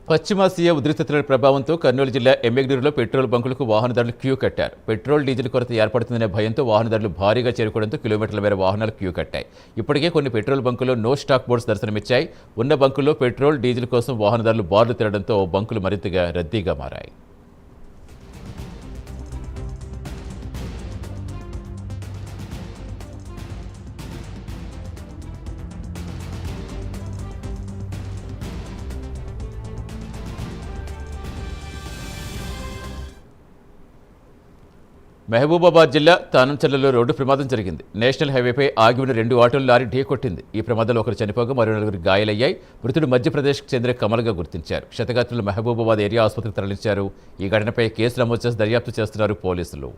పశ్చిమాసియా ఉద్రిక్తతల ప్రభావంతో కర్నూలు జిల్లా ఎమ్మెగ్నూరులో పెట్రోల్ బంకులకు వాహనదారులు క్యూ కట్టారు. పెట్రోల్, డీజిల్ కొరత ఏర్పడుతుందనే భయంతో వాహనదారులు భారీగా చేరుకోవడంతో కిలోమీటర్ల మేర వాహనాలు క్యూ కట్టాయి. ఇప్పటికే కొన్ని పెట్రోల్ బంకుల్లో నో స్టాక్ బోర్డ్స్ దర్శనమిచ్చాయి. ఉన్న బంకుల్లో పెట్రోల్, డీజిల్ కోసం వాహనదారులు బార్లు తిరగడంతో బంకులు మరింతగా రద్దీగా మారాయి. మహబూబాబాద్ జిల్లా తానంచెర్లలో రోడ్డు ప్రమాదం జరిగింది. నేషనల్ హైవేపై ఆగి ఉన్న 2 ఆటోలు లారీ ఢీకొట్టింది. ఈ ప్రమాదంలో ఒకరు చనిపోగా మరో 4 గాయాలయ్యాయి. మృతుడు మధ్యప్రదేశ్కు చెందిన కమల్గా గుర్తించారు. క్షతగాత్రులు మహబూబాబాద్ ఏరియా ఆసుపత్రికి తరలించారు. ఈ ఘటనపై కేసు నమోదు చేసి దర్యాప్తు చేస్తున్నారు పోలీసులు.